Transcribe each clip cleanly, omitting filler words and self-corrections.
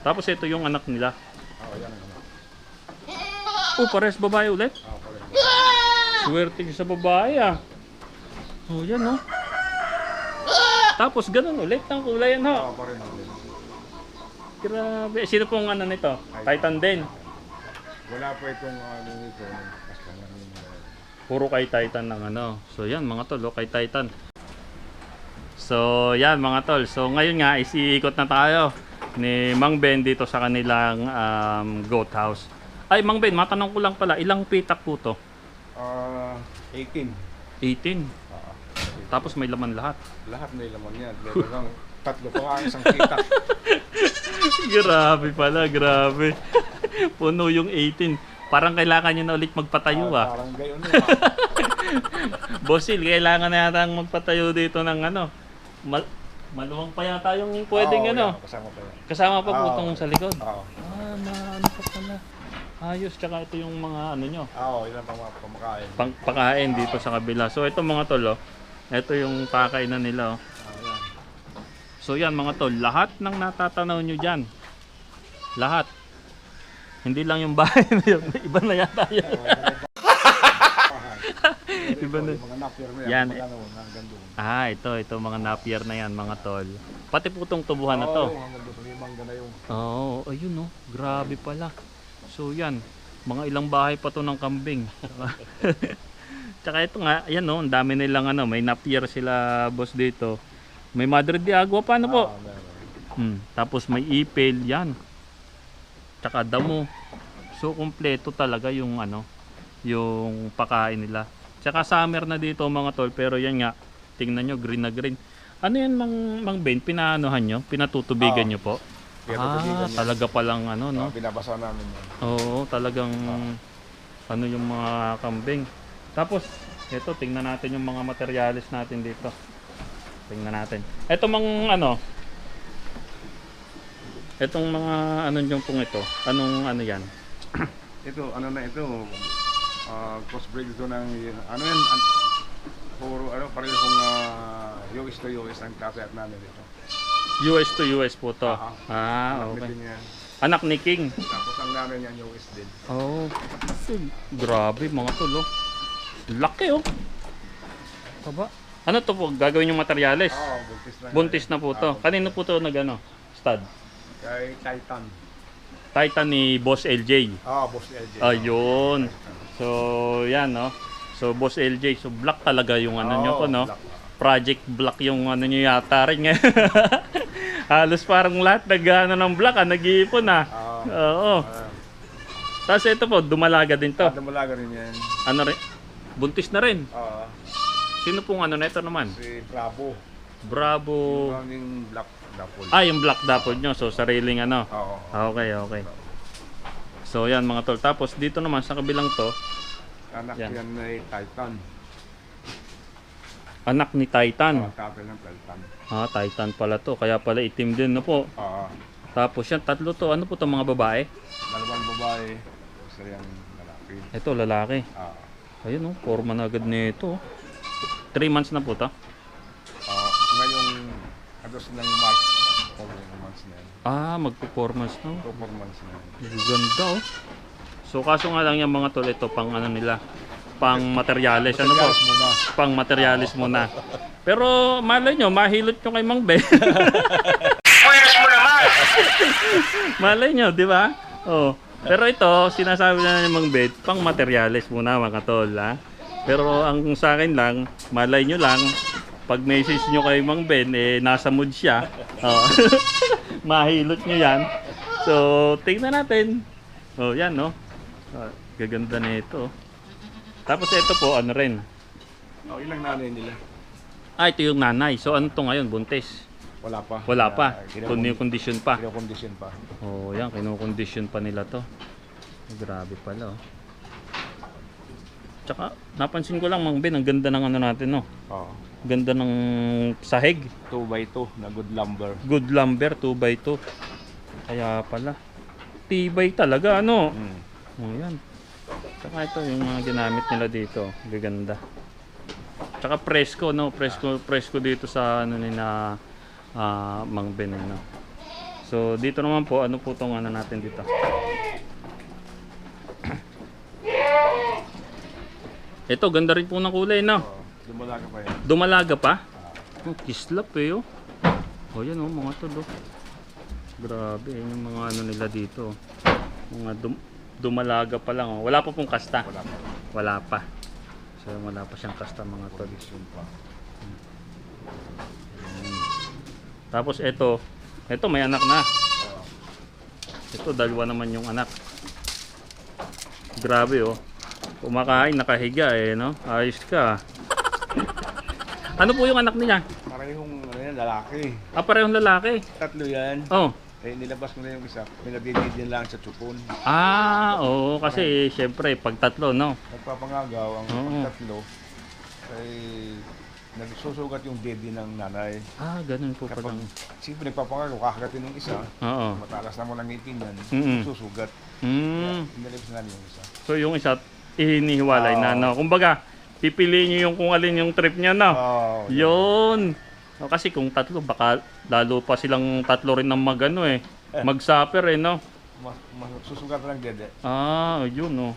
Tapos ito yung anak nila. Oo, yan ang ano. Pares babae ulit. Oo, correct. Swerte sa babae ah. Yan no. Tapos ganun ulit ang kulay yan ho. Oo, correct. Grabe. Sino pong ano nito? Titan din. Wala po itong ano nito. Basta lang yung Puro kay Titan ng ano. So yan mga tol, kay Titan. So yan mga tol. So ngayon nga isiikot na tayo ni Mang Ben dito sa kanilang goat house. Ay Mang Ben, matanong ko lang pala, ilang pitak po to? 18. 18. Oo. Tapos may laman lahat. Lahat may laman yan. Meron lang tatlo pa nga isang kita. Grabe pala, grabe. Puno yung 18. Parang kailangan nyo na ulit magpatayo ah. Parang gayon na. Bossil, kailangan na yata magpatayo dito ng ano. Maluwang pa yata yung pwedeng ano. Yeah, kasama pa yan. Kasama pa po itong sa likod. Oo. Ano pa pala. Ayos, tsaka ito yung mga ano nyo. Oo, yun ang pamakain. Pakain dito sa kabila. So ito mga tol, ito yung pakainan nila. Yan. So yan mga tol, lahat ng natatanaw nyo dyan. Lahat. Hindi lang yung bahay na yun. Iba na yata yan. Iba na. Mga napier na Yan. yan. Hanggang doon. Ito mga napier na yan mga tol. Pati po itong tubuhan na to. Oo, hanggang doon. May mangga na yung... Oo, ayun no. Grabe pala. So yan, mga ilang bahay pa to ng kambing. Tsaka ito nga, ayan no, ang dami nilang ano, may napier sila boss dito. May Madre de Agua pa ano po. Tapos may ipil, yan. Tsaka damo. So kompleto talaga yung ano, yung pakain nila. Tsaka summer na dito mga tol, pero yan nga, tingnan nyo, green na green. Ano yan Mang Ben, pinaanohan nyo? Pinatutubigan nyo po? Talaga palang ano no. Binabasa namin yan. Oo, talagang ano yung mga kambing. Tapos ito, tingnan natin yung mga materials natin dito. Tingnan natin. Ito mga ano. Etong mga ano yung pong ito. Anong ano yan? Ito, ano na ito? Crossbreed ito ng... Ano yan? Puro, ano, parang kung US to US ang kapit namin dito. US to US po to. Anak Okay. din yan. Anak ni King. Tapos ang namin yan US din. Oh. Grabe mga tol oh. Laki oh. Aba. Ano to po? Gagawin yung materyales? Oo, buntis na. Buntis na po to. Kanino po to nagano? Stud. Kay Titan. Titan ni Boss LJ. Boss LJ. Ayun. So, yan no. So, Boss LJ. So, black talaga yung ano nyo po no. Black. Project black yung ano nyo yata rin ngayon. Halos parang lahat nag-ano ng black nag-iipon Oo. Tapos ito po, dumalaga din to. Dumalaga rin yan. Ano rin? Buntis na rin. Oo. Sino pong ano na ito naman? Si Bravo. Bravo. Yung Black Dapol. Yung black dapod nyo. So, sariling ano. Oo. Okay. So, yan mga tol. Tapos dito naman sa kabilang to, Anak yan. yan ay Titan. anak ni Titan. Tapos ng Titan. Titan pala to. Kaya pala itim din no po. Oo. Tapos yan, tatlo to. Ano po to mga babae? Dalawang babae. Isa yung lalaki. Ito, lalaki. Oo. Ayun oh, 4 man agad nito. 3 months na po to. Ngayong Agos ng March. 4 months na yan. Magpo 4 months na. 4 months na yan. Ganda oh. So kaso nga lang yung mga tol, ito pang ano nila, pang materyales. Ano po? Materials muna. Pang materialis muna. Pero malay nyo, mahilot nyo kay Mang Ben. Pwes mo naman! Malay nyo, di ba? Oh. Pero ito, sinasabi na ni Mang Ben, pang materialis muna mga tol. Pero ang sa akin lang, malay nyo lang, pag message nyo kay Mang Ben, nasa mood siya. Oh. Mahilot nyo yan. So, tingnan natin. Oh, yan no. Gaganda na ito. Tapos ito po, ano rin. Ilang nanay nila? Ito yung nanay. So ano to ngayon? Buntis? Wala pa. Wala pa. Kondisyon pa. Kinokondisyon pa. Oh, yan. Kinokondisyon pa nila to. Grabe pala oh. Tsaka, napansin ko lang Mang Ben, ang ganda ng ano natin no. Oo. Ganda ng sahig. 2x2 na good lumber. Good lumber, 2x2. Kaya pala. Tibay talaga ano. Oh, yan. Tsaka ito yung mga ginamit nila dito. Gaganda. Tsaka presko no, presko dito sa ano ni na Mang Ben no. So dito naman po, ano po tong ano natin dito? Ito, ganda rin po ng kulay, no? Dumalaga pa yan. Dumalaga pa? Oh, kislap eh, oh. Oh, yan oh, mga tol, oh. Grabe, yan yung mga ano nila dito. Mga dumalaga pa lang, oh. Wala pa pong kasta. Wala pa. Wala pa. So, wala pa siyang kasta, mga tol. Condition pa. Tapos ito may anak na. Ito, dalawa naman yung anak. Grabe, oh. Kumakain, nakahiga eh, no? Ayos ka. Ano po yung anak niya? Parehong ano yan, lalaki. Ah, parehong lalaki. Tatlo yan. Oh. Eh, nilabas ko na yung isa. Pinadididin lang sa tsupon. Ah, oo. Kasi, syempre, pag tatlo, no? Nagpapangagaw ang Oo. tatlo. Ay nagsusugat yung daddy ng nanay. Ah, ganun po Kapag pala. siyempre nagpapangagaw, kakagatin ng isa. Oo. Matalas na mo ng ngipin yan. Mm-mm. Susugat. Mm. Inilabas na yung isa. So, yung isa, ihinihiwalay na, no? Kumbaga, pipiliin nyo yung kung alin yung trip niya, no? Oh, Yun. O, kasi kung tatlo, baka lalo pa silang tatlo rin ng magano eh. Mag-suffer eh, no? Susugat na ng dede. Ah, yun, no.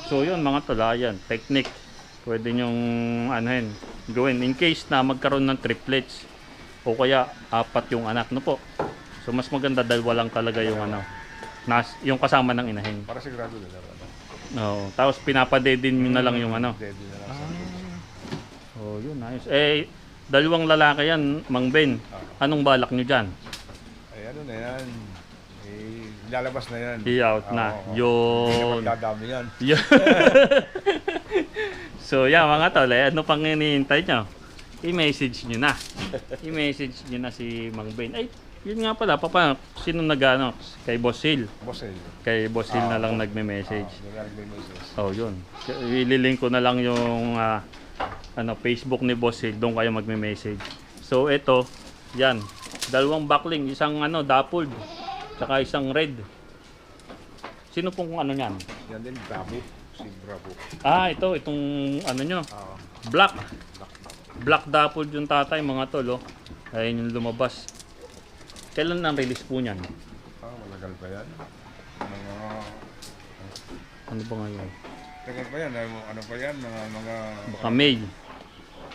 So, yun, mga tulayan. Technique. Pwede nyong, anuhin, gawin. In case na magkaroon ng triplets. O kaya, 4 yung anak, no po. So, mas maganda, 2 lang talaga yung ano. Yung kasama ng inahin. Para sigurado dalawa. Oo. Tapos, pinapadedin nyo na lang yung ano. Dede na lang. Oh, yun, ayos. Eh, 2 lalaki yan, Mang Ben. Anong balak nyo dyan? Ay ano na yan. Eh, lalabas na yan. I-out na. Oo. Yun. Dadami yan. Yun. So, yan mga tol, ano pang hinihintay nyo? I-message nyo na. I-message nyo na si Mang Ben. Ay, yun nga pala, sino nag-ano? Kay Boss Hill. Boss eh. Kay Boss Hill na lang nagme-message. May message. Oh, yun. Ililink ko na lang yung Facebook ni Boss Hill. Doon kayo magme-message. So, ito, yan. 2 backling, isang dappled, tsaka isang red. Sino pong ano niyan? Yan din, Bravo. Si Bravo. Ah, itong nyo. Black. Black dappled yung tatay, mga tol, oh. Ayun yung lumabas. Kailan ang release po niyan? Malagal pa yan. Mga... Ano ba ngayon? Tagal pa yan. Ano pa yan? Mga... Baka May.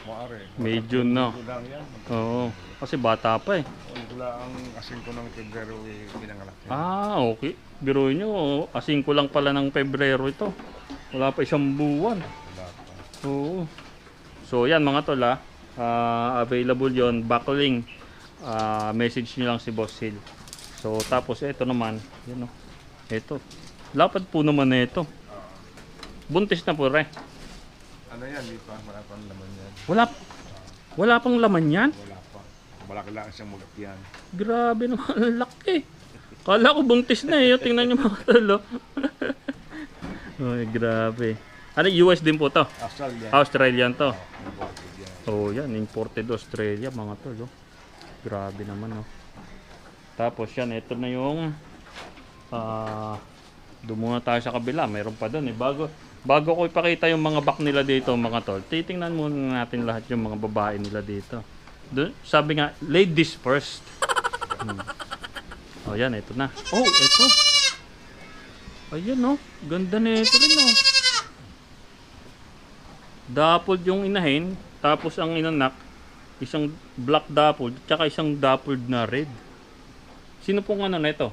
Maari. May June, no? Ito lang yan. Oo. Kasi bata pa eh. Ito lang ang asing ko ng Pebrero pinanganak yan. Ah, okay. Biruin nyo, asing ko lang pala ng Pebrero ito. Wala pa 1 buwan. Wala pa. Oo. So yan mga tol, available yon, backling. Message nyo lang si Boss Hill. So tapos ito naman, yun o. Ito. Lapad po naman na ito. Buntis na po re. Ano yan? Di pa. Wala pang laman yan. Wala pang laman yan? Wala pa. Malaki lang siyang mugat yan. Grabe naman, ang laki. Kala ko buntis na eh. Tingnan nyo mga tol. Ay, grabe. Ano, US din po to? Australia. Australian to. Imported yan. Oh, yan, imported Australia mga tol. Oh. Grabe naman, oh. Tapos yan, ito na yung doon muna tayo sa kabila. Mayroon pa doon eh. Bago ko ipakita yung mga back nila dito, mga tol, titingnan muna natin lahat yung mga babae nila dito. Doon, sabi nga, ladies first. Oh, yan, ito na. Oh, ito. Ayan, oh. Ganda na ito rin, oh. Dappled yung inahin, tapos ang inanak, isang black dappled, tsaka isang dappled na red. Sino pong ano na ito?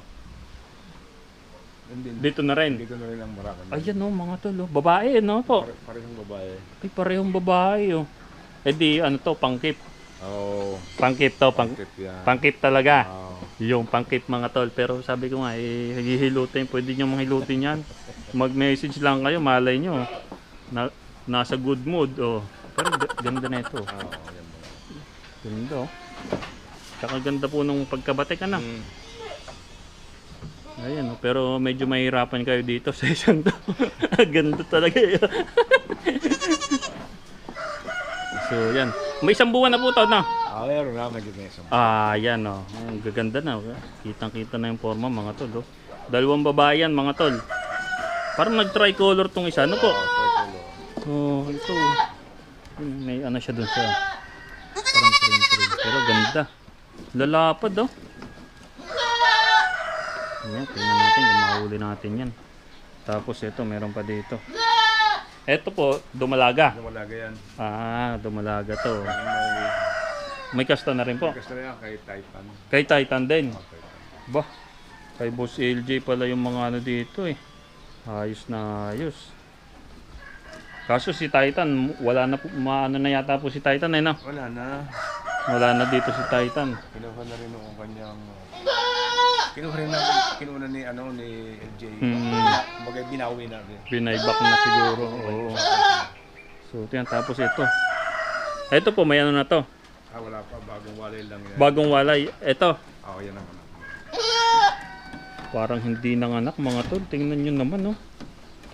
Dito na rin. Dito na rin ang Maracan. Ayan, oh, mga tol, oh. Babae, no po? Parehong babae. Ay, parehong babae, oh. Eh di, ano to, pangkip. Oo. Pangkip to, Pangkip yan. pangkip talaga. Oo. Yung pangkip mga tol. Pero sabi ko nga, hihilutin. Pwede nyo manghilutin yan. Mag-message lang kayo, malay nyo. Nasa good mood. Oh. Pero ganda na ito. Oo, yan mo. Ganda, oh. Tsaka ganda po nung pagkabatik, ano. Ayan, oh. Pero medyo mahirapan kayo dito sa isang to. Ganda talaga eh. So, yan. May 1 buwan na po to, no? Meron na, nag-mesa. Yan, oh. Ang gaganda na. Kitang-kita na yung forma, mga tol, oh. 2 babae yan, mga tol. Parang nag-tricolor tong isa, ano po? Oh, ito. May ano siya dun sa parang cream. Pero ganda. Lalapad, oh. Ayan, tingnan natin kung mahuli natin yan. Tapos ito, meron pa dito. Ito po, dumalaga. Lumalaga yan. Ah, dumalaga to. May May kasta na rin po. gusto na yan kay Titan. Kay Titan din. Okay. Bah, kay Boss LJ pala yung mga ano dito eh. Ayos na ayos. Kaso si Titan, wala na po, maano na yata po si Titan eh no? Wala na. Wala na dito si Titan. Kinuha na rin yung kanyang... Kinuha ni, ni LJ. Bagay binawi na rin. Binayback na siguro. Oo. So, yan. Tapos ito. Ito po, may ano na to. Ah, wala pa. Bagong walay lang yan. Bagong walay. Ito. Oo, yan ang anak. Parang hindi nanganak mga tol. Tingnan nyo naman, no?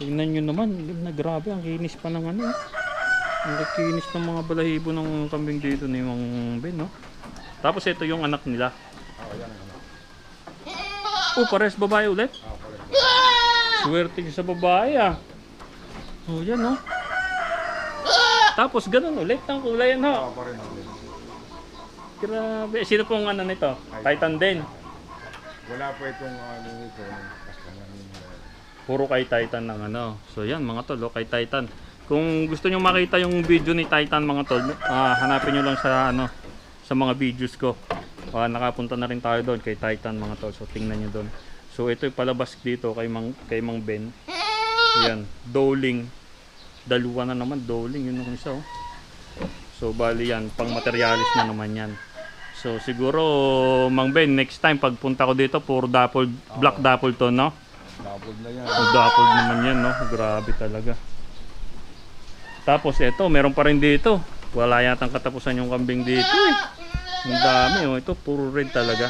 Tingnan nyo naman. Na grabe, ang kinis pa ng ano. Ang kinis ng mga balahibo ng kambing dito ni Mang Ben, no? Tapos ito yung anak nila. Oo, yan ang anak. Oh, pares babae ulit. Ah, correct. Swerte sa babae, ah. Oh, yan, no? Tapos ganun ulit ang kulay, no? Oo, pa rin ulit. Grabe. Sino pong ano nito? Titan din. Wala pa itong ito. Basta namin. Puro kay Titan ng ano. So yan mga tol, kay Titan. Kung gusto niyo makita yung video ni Titan mga tol, hanapin niyo lang sa ano sa mga videos ko. Nakapunta na rin tayo doon kay Titan mga tol. So tingnan niyo doon. So ito yung palabas dito kay Mang Ben. Yan, Dowling. Dalawa na naman Dowling, yun yung isa oh. So bali yan, pang materialis na naman yan. So siguro Mang Ben, next time pagpunta ko dito, puro dapple, black dapple to, no? Double na yan. Dapple naman yan, no? Grabe talaga. Tapos ito, meron pa rin dito. Wala yatang katapusan yung kambing dito eh. Ang dami oh, ito puro red talaga.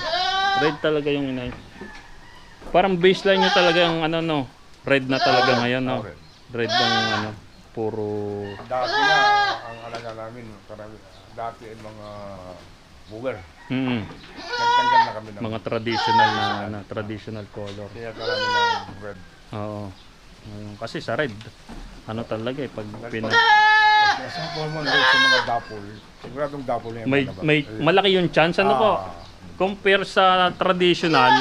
Red talaga yung inay. Parang baseline nyo talaga yung ano no. Red na talaga ngayon no. Red ang ano, puro Dati na, ang alaga namin, dati ay mga buwer. Nagtanggal na kami ng mga traditional na traditional color. kaya karami ng red. Oo. Kasi sa red, ano talaga eh, pag Sa formal red sa mga dapol, siguradong dapol yan. may malaki yung chance ano po. Compare sa traditional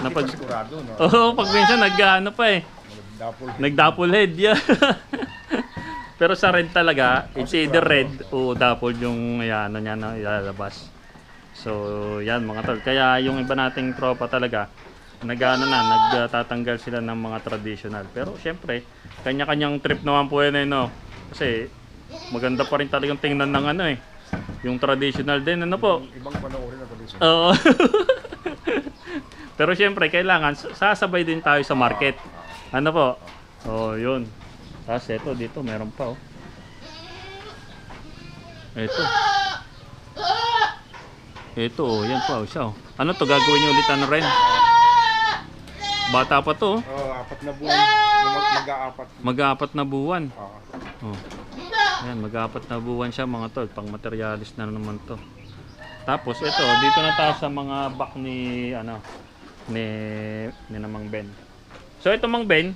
na Pag sigurado, no? Oo, pag minsan nag-ano pa eh. Dapol. Nag-dapple head yan. Pero sa red talaga, it's either red o dapple yung ano niya na ilalabas. So, yan mga tol. Kaya yung iba nating tropa talaga, nagtatanggal sila ng mga traditional. Pero syempre, kanya-kanyang trip naman po yan eh, no? Kasi maganda pa rin talagang tingnan ng ano eh. Yung traditional din, ano po? Ibang panoorin na tradition. Oo. Pero syempre, kailangan sasabay din tayo sa market. Ano po? Oh, yun. Tapos ito, dito, meron pa oh. Ito. Ito, oh, yan pa, oh, siya oh. Ano to, gagawin niyo ulit ano rin? Bata pa to oh. Oh, 4 na buwan. Mag-aapat. Mag-aapat na buwan. Oo. Oh. Ayan, mag-aapat na buwan siya mga tol. Pang materialis na naman to. Tapos ito, dito na tayo sa mga back ni, ano, ni Mang Ben. So ito Mang Ben,